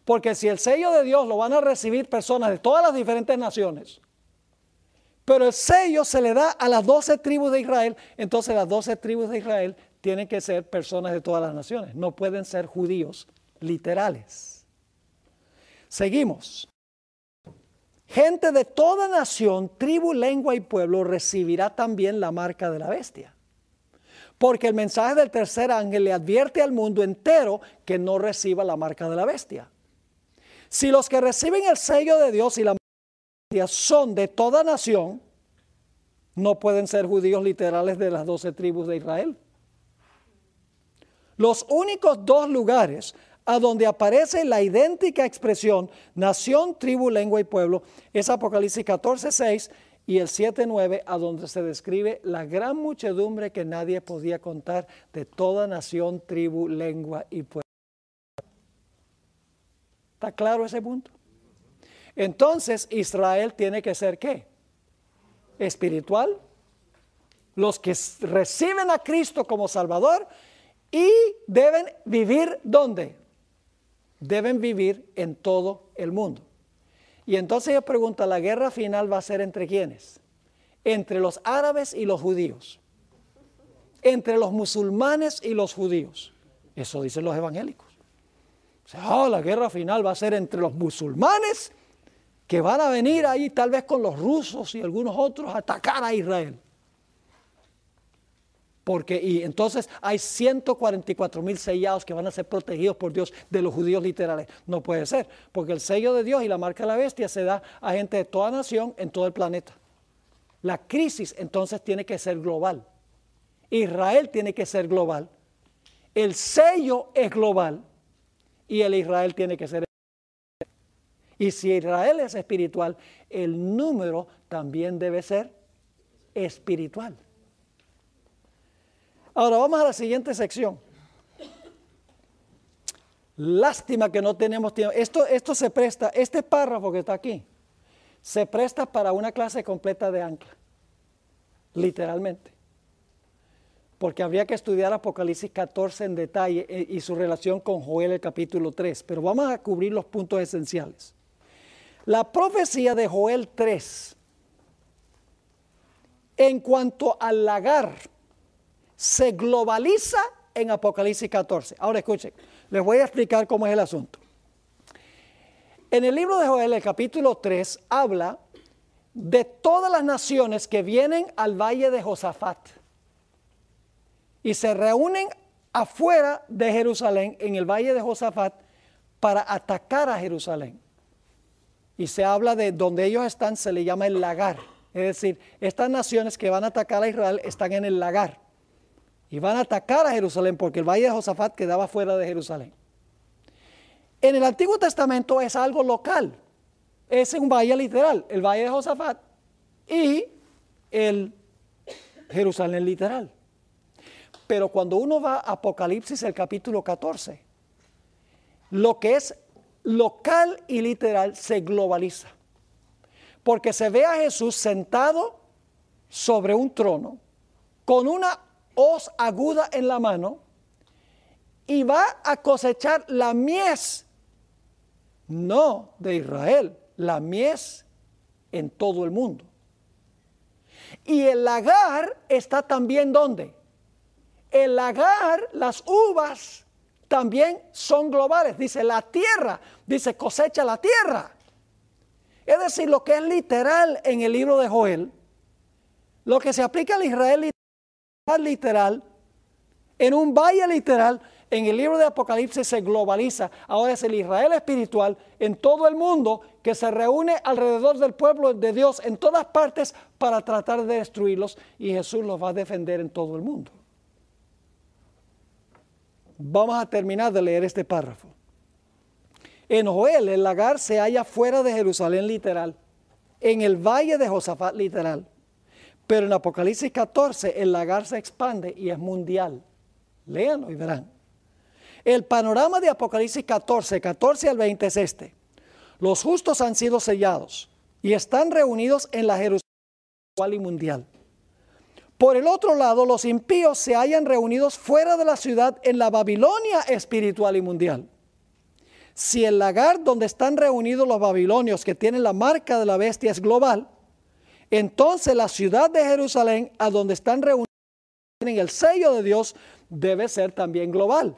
[SPEAKER 1] Porque si el sello de Dios lo van a recibir personas de todas las diferentes naciones, Pero el sello se le da a las 12 tribus de Israel. Entonces las 12 tribus de Israel tienen que ser personas de todas las naciones. No pueden ser judíos literales. Seguimos. Gente de toda nación, tribu, lengua y pueblo recibirá también la marca de la bestia. Porque el mensaje del tercer ángel le advierte al mundo entero que no reciba la marca de la bestia. Si los que reciben el sello de Dios y la marca de la bestia son de toda nación, no pueden ser judíos literales de las 12 tribus de Israel. Los únicos dos lugares a donde aparece la idéntica expresión nación, tribu, lengua y pueblo es Apocalipsis 14:6 y el 7:9, a donde se describe la gran muchedumbre que nadie podía contar de toda nación, tribu, lengua y pueblo. ¿Está claro ese punto? Entonces Israel tiene que ser ¿qué? Espiritual. Los que reciben a Cristo como Salvador y deben vivir ¿dónde? Deben vivir en todo el mundo. Y entonces yo pregunto, ¿la guerra final va a ser entre quiénes? Entre los árabes y los judíos. Entre los musulmanes y los judíos. Eso dicen los evangélicos. O sea, la guerra final va a ser entre los musulmanes que van a venir ahí tal vez con los rusos y algunos otros a atacar a Israel. Y entonces hay 144,000 sellados que van a ser protegidos por Dios de los judíos literales. No puede ser, porque el sello de Dios y la marca de la bestia se da a gente de toda nación en todo el planeta. La crisis entonces tiene que ser global. Israel tiene que ser global. El sello es global y el Israel tiene que ser espiritual. Y si Israel es espiritual, el número también debe ser espiritual. Ahora vamos a la siguiente sección. Lástima que no tenemos tiempo. Esto se presta, este párrafo que está aquí, se presta para una clase completa de ancla, literalmente. Porque habría que estudiar Apocalipsis 14 en detalle y su relación con Joel el capítulo 3. Pero vamos a cubrir los puntos esenciales. La profecía de Joel 3, en cuanto al lagar, se globaliza en Apocalipsis 14. Ahora escuchen, les voy a explicar cómo es el asunto. En el libro de Joel, el capítulo 3, habla de todas las naciones que vienen al valle de Josafat y se reúnen afuera de Jerusalén, en el valle de Josafat, para atacar a Jerusalén. Y se habla de donde ellos están, se le llama el lagar. Es decir, estas naciones que van a atacar a Israel están en el lagar. Y van a atacar a Jerusalén porque el valle de Josafat quedaba fuera de Jerusalén. En el Antiguo Testamento es algo local. Es un valle literal, el valle de Josafat y el Jerusalén literal. Pero cuando uno va a Apocalipsis, el capítulo 14, lo que es local y literal se globaliza. Porque se ve a Jesús sentado sobre un trono con una hoz aguda en la mano y va a cosechar la mies, no de Israel, la mies en todo el mundo. Y el lagar está también ¿dónde? El lagar, las uvas también son globales. Dice la tierra, dice cosecha la tierra. Es decir, lo que es literal en el libro de Joel, lo que se aplica al Israel literal, en un valle literal, en el libro de Apocalipsis se globaliza. Ahora es el Israel espiritual en todo el mundo que se reúne alrededor del pueblo de Dios en todas partes para tratar de destruirlos, y Jesús los va a defender en todo el mundo. Vamos a terminar de leer este párrafo. En Joel el lagar se halla fuera de Jerusalén literal, en el valle de Josafat literal. Pero en Apocalipsis 14 el lagar se expande y es mundial. Léanlo y verán. El panorama de Apocalipsis 14 al 20 es este. Los justos han sido sellados y están reunidos en la Jerusalén espiritual y mundial. Por el otro lado, los impíos se hallan reunidos fuera de la ciudad en la Babilonia espiritual y mundial. Si el lagar donde están reunidos los babilonios que tienen la marca de la bestia es global, Entonces la ciudad de Jerusalén, a donde están reunidos en el sello de Dios, debe ser también global.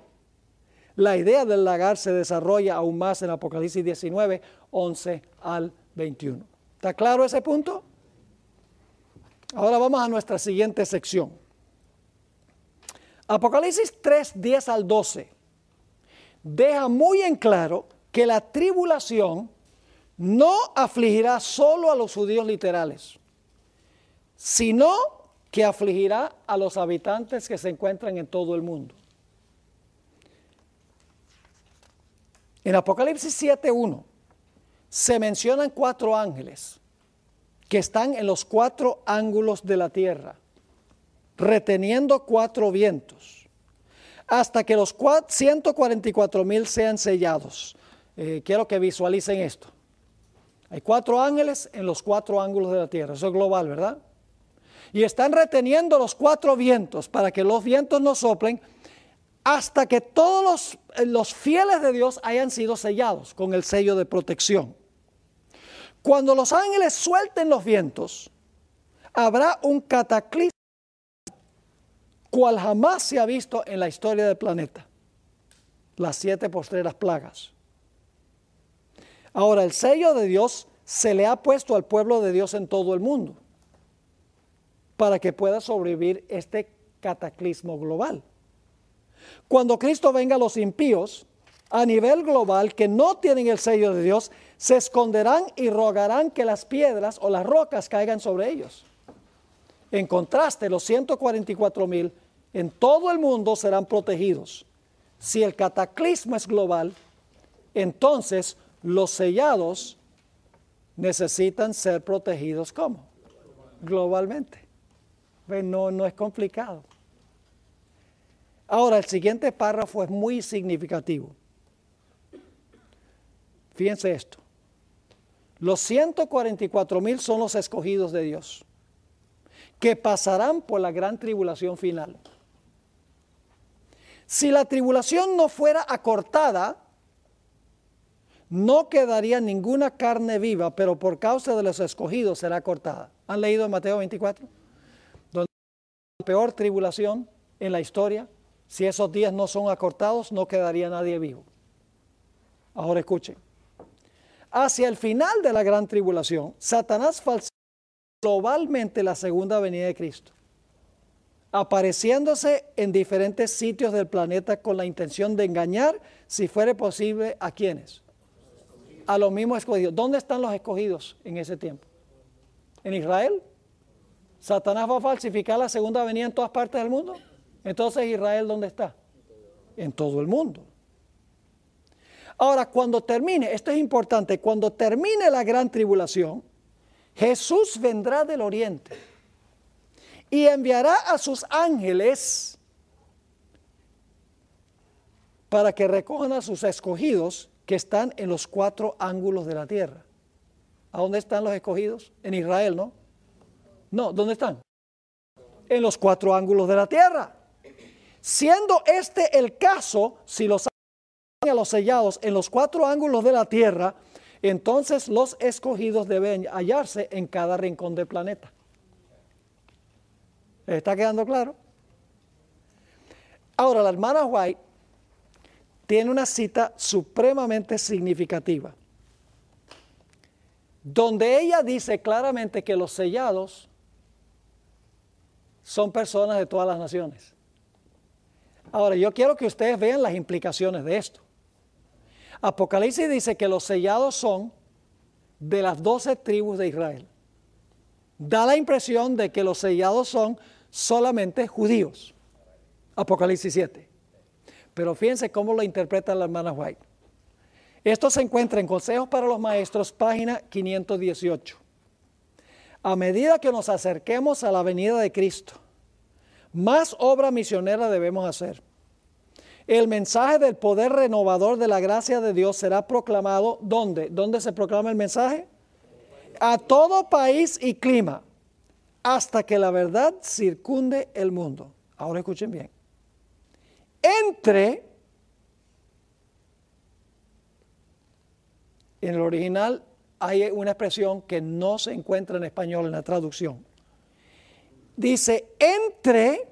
[SPEAKER 1] La idea del lagar se desarrolla aún más en Apocalipsis 19, 11 al 21. ¿Está claro ese punto? Ahora vamos a nuestra siguiente sección. Apocalipsis 3, 10 al 12 deja muy en claro que la tribulación no afligirá solo a los judíos literales, sino que afligirá a los habitantes que se encuentran en todo el mundo. En Apocalipsis 7:1 se mencionan 4 ángeles que están en los 4 ángulos de la tierra, reteniendo 4 vientos, hasta que los 144,000 sean sellados. Quiero que visualicen esto. Hay 4 ángeles en los 4 ángulos de la tierra, eso es global, ¿verdad? Y están reteniendo los 4 vientos para que los vientos no soplen hasta que todos los fieles de Dios hayan sido sellados con el sello de protección. Cuando los ángeles suelten los vientos, habrá un cataclismo cual jamás se ha visto en la historia del planeta. Las 7 postreras plagas. Ahora, el sello de Dios se le ha puesto al pueblo de Dios en todo el mundo para que pueda sobrevivir este cataclismo global. Cuando Cristo venga, los impíos a nivel global que no tienen el sello de Dios se esconderán y rogarán que las piedras o las rocas caigan sobre ellos. En contraste, los 144,000 en todo el mundo serán protegidos. Si el cataclismo es global, entonces los sellados necesitan ser protegidos ¿cómo? Globalmente. No es complicado. Ahora, el siguiente párrafo es muy significativo. Fíjense esto. Los 144,000 son los escogidos de Dios, que pasarán por la gran tribulación final. Si la tribulación no fuera acortada, no quedaría ninguna carne viva, pero por causa de los escogidos será cortada. ¿Han leído en Mateo 24? Donde la peor tribulación en la historia, si esos días no son acortados, no quedaría nadie vivo. Ahora escuchen. Hacia el final de la gran tribulación, Satanás falsifica globalmente la segunda venida de Cristo, apareciéndose en diferentes sitios del planeta con la intención de engañar, si fuere posible, ¿a quiénes? A los mismos escogidos. ¿Dónde están los escogidos en ese tiempo? ¿En Israel? ¿Satanás va a falsificar la segunda venida en todas partes del mundo? Entonces, ¿Israel dónde está? En todo el mundo. Ahora, cuando termine, esto es importante, cuando termine la gran tribulación, Jesús vendrá del oriente y enviará a sus ángeles para que recojan a sus escogidos que están en los 4 ángulos de la tierra. ¿A dónde están los escogidos? En Israel, ¿no? No, ¿dónde están? En los 4 ángulos de la tierra. Siendo este el caso, si los a los sellados en los 4 ángulos de la tierra, entonces los escogidos deben hallarse en cada rincón del planeta. ¿Está quedando claro? Ahora, la hermana White tiene una cita supremamente significativa, donde ella dice claramente que los sellados son personas de todas las naciones. Ahora, yo quiero que ustedes vean las implicaciones de esto. Apocalipsis dice que los sellados son de las 12 tribus de Israel. Da la impresión de que los sellados son solamente judíos. Apocalipsis 7. Pero fíjense cómo lo interpreta la hermana White. Esto se encuentra en Consejos para los Maestros, página 518. A medida que nos acerquemos a la venida de Cristo, más obra misionera debemos hacer. El mensaje del poder renovador de la gracia de Dios será proclamado, ¿dónde? ¿Dónde se proclama el mensaje? A todo país y clima, hasta que la verdad circunde el mundo. Ahora escuchen bien. En el original hay una expresión que no se encuentra en español en la traducción. Dice, entre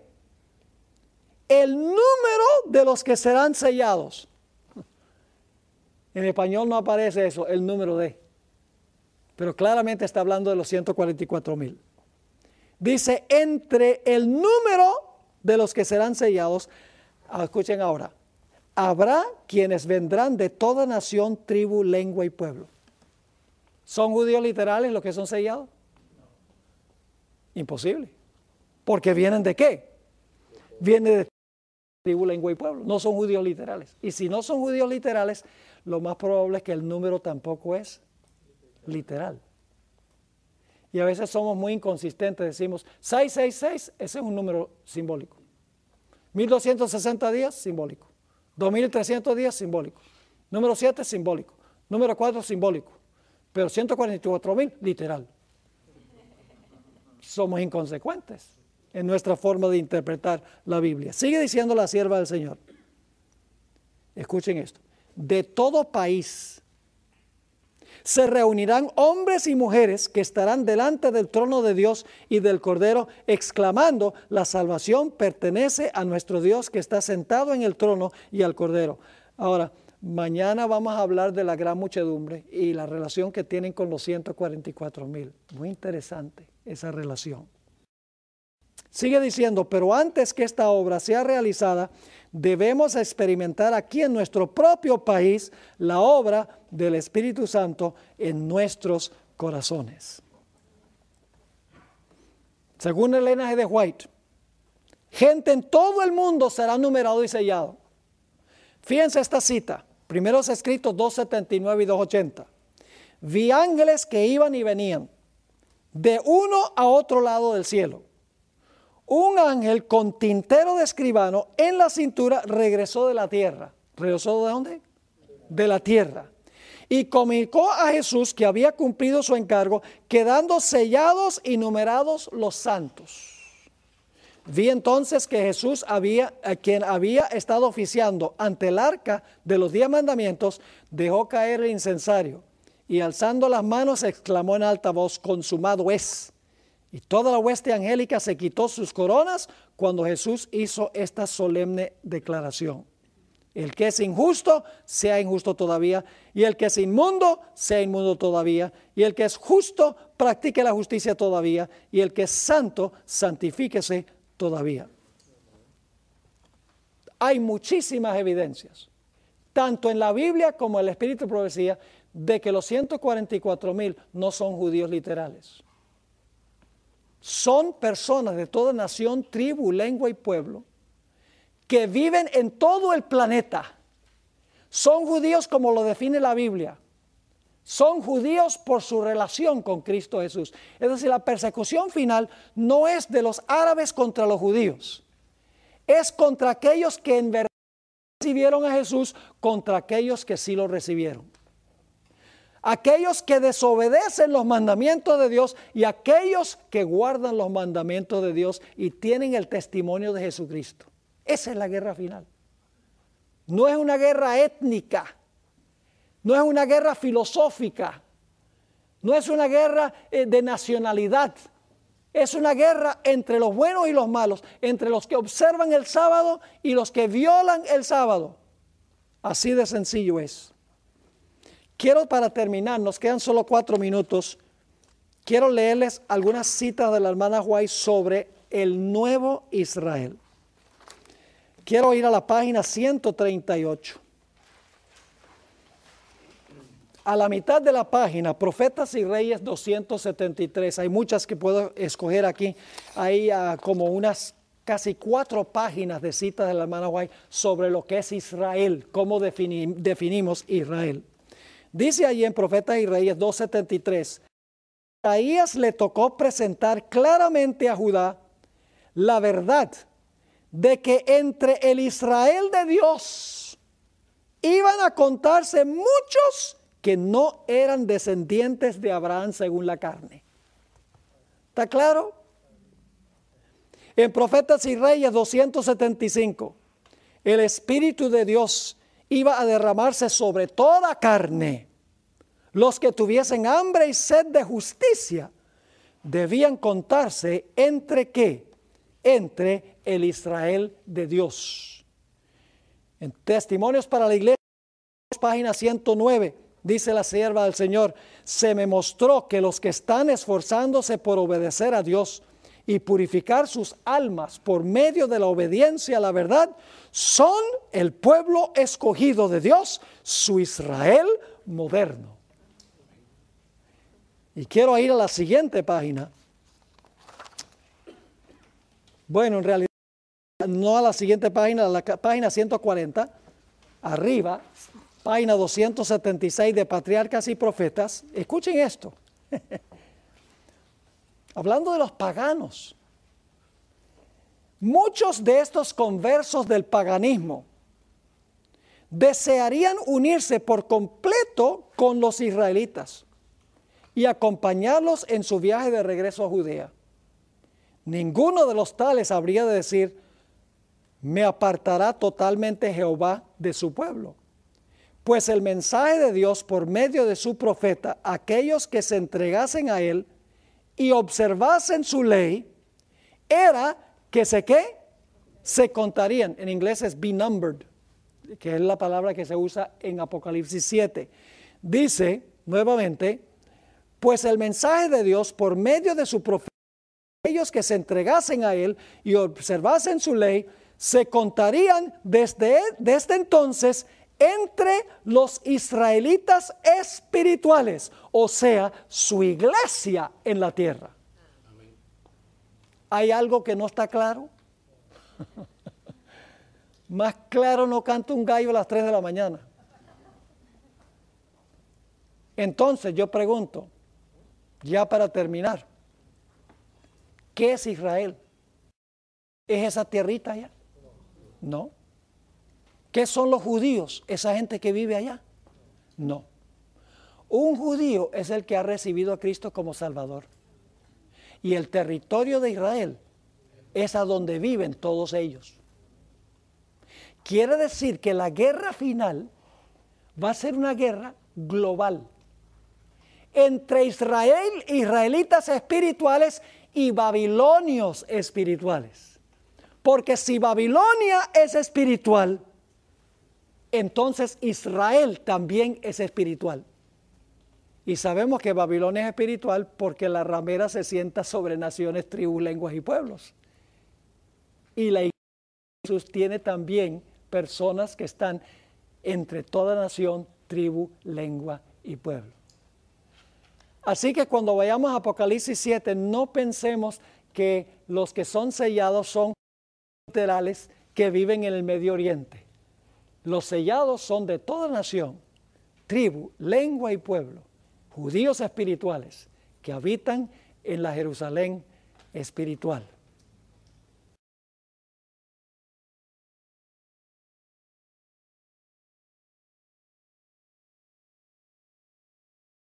[SPEAKER 1] el número de los que serán sellados. En español no aparece eso, el número de. Pero claramente está hablando de los 144,000. Dice, entre el número de los que serán sellados, escuchen ahora, habrá quienes vendrán de toda nación, tribu, lengua y pueblo. ¿Son judíos literales los que son sellados? Imposible. ¿Porque vienen de qué? Vienen de tribu, lengua y pueblo. No son judíos literales. Y si no son judíos literales, lo más probable es que el número tampoco es literal. Y a veces somos muy inconsistentes, decimos 666, ese es un número simbólico. 1260 días, simbólico. 2300 días, simbólico. Número 7, simbólico. Número 4, simbólico. Pero 144,000, literal. Somos inconsecuentes en nuestra forma de interpretar la Biblia. Sigue diciendo la sierva del Señor. Escuchen esto. De todo país se reunirán hombres y mujeres que estarán delante del trono de Dios y del Cordero, exclamando, la salvación pertenece a nuestro Dios que está sentado en el trono y al Cordero. Ahora, mañana vamos a hablar de la gran muchedumbre y la relación que tienen con los 144,000. Muy interesante esa relación. Sigue diciendo, pero antes que esta obra sea realizada, debemos experimentar aquí en nuestro propio país la obra del Espíritu Santo en nuestros corazones. Según Elena G. de White, gente en todo el mundo será numerado y sellado. Fíjense esta cita, primeros escritos 279 y 280. Vi ángeles que iban y venían de uno a otro lado del cielo. Un ángel con tintero de escribano en la cintura regresó de la tierra. ¿Regresó de dónde? De la tierra. Y comunicó a Jesús que había cumplido su encargo, quedando sellados y numerados los santos. Vi entonces que Jesús, quien había estado oficiando ante el arca de los 10 mandamientos, dejó caer el incensario y alzando las manos exclamó en alta voz, consumado es. Y toda la hueste angélica se quitó sus coronas cuando Jesús hizo esta solemne declaración. El que es injusto, sea injusto todavía, y el que es inmundo, sea inmundo todavía, y el que es justo, practique la justicia todavía, y el que es santo, santifíquese todavía. Hay muchísimas evidencias, tanto en la Biblia como en el Espíritu de Profecía, de que los 144,000 no son judíos literales. Son personas de toda nación, tribu, lengua y pueblo que viven en todo el planeta. Son judíos como lo define la Biblia. Son judíos por su relación con Cristo Jesús. Es decir, la persecución final no es de los árabes contra los judíos. Es contra aquellos que en verdad recibieron a Jesús, contra aquellos que sí lo recibieron. Aquellos que desobedecen los mandamientos de Dios y aquellos que guardan los mandamientos de Dios y tienen el testimonio de Jesucristo. Esa es la guerra final. No es una guerra étnica, no es una guerra filosófica, no es una guerra de nacionalidad. Es una guerra entre los buenos y los malos, entre los que observan el sábado y los que violan el sábado. Así de sencillo es. Quiero, para terminar, nos quedan solo 4 minutos, quiero leerles algunas citas de la hermana White sobre el nuevo Israel. Quiero ir a la página 138. A la mitad de la página, Profetas y Reyes 273. Hay muchas que puedo escoger aquí. Hay como unas casi 4 páginas de citas de la hermana White sobre lo que es Israel, cómo definimos Israel. Dice allí en Profetas y Reyes 273, a Isaías le tocó presentar claramente a Judá la verdad de que entre el Israel de Dios iban a contarse muchos que no eran descendientes de Abraham según la carne. ¿Está claro? En Profetas y Reyes 275, el Espíritu de Dios iba a derramarse sobre toda carne, Los que tuviesen hambre y sed de justicia debían contarse entre ¿qué? Entre el Israel de Dios. En Testimonios para la Iglesia, página 109, dice la sierva del Señor: se me mostró que los que están esforzándose por obedecer a Dios y purificar sus almas por medio de la obediencia a la verdad son el pueblo escogido de Dios, su Israel moderno. Y quiero ir a la siguiente página. Bueno, en realidad no a la siguiente página, a la página 140, arriba, página 276 de Patriarcas y Profetas. Escuchen esto. Hablando de los paganos. Muchos de estos conversos del paganismo desearían unirse por completo con los israelitas y acompañarlos en su viaje de regreso a Judea. Ninguno de los tales habría de decir: me apartará totalmente Jehová de su pueblo. Pues el mensaje de Dios por medio de su profeta, aquellos que se entregasen a él y observasen su ley, era que se contarían. En inglés es be numbered, que es la palabra que se usa en Apocalipsis 7. Dice nuevamente: pues el mensaje de Dios por medio de su profeta, aquellos que se entregasen a él y observasen su ley, se contarían desde entonces entre los israelitas espirituales, o sea, su iglesia en la tierra. ¿Hay algo que no está claro? Más claro no canta un gallo a las 3 de la mañana. Entonces yo pregunto, ya para terminar, ¿qué es Israel? ¿Es esa tierrita allá? No. ¿Qué son los judíos? ¿Esa gente que vive allá? No. Un judío es el que ha recibido a Cristo como Salvador. Y el territorio de Israel es a donde viven todos ellos. Quiere decir que la guerra final va a ser una guerra global entre israelitas espirituales y babilonios espirituales. Porque si Babilonia es espiritual, entonces Israel también es espiritual. Y sabemos que Babilonia es espiritual porque la ramera se sienta sobre naciones, tribus, lenguas y pueblos. Y la iglesia de Jesús tiene también personas que están entre toda nación, tribu, lengua y pueblo. Así que cuando vayamos a Apocalipsis 7, no pensemos que los que son sellados son literales que viven en el Medio Oriente. Los sellados son de toda nación, tribu, lengua y pueblo, judíos espirituales que habitan en la Jerusalén espiritual.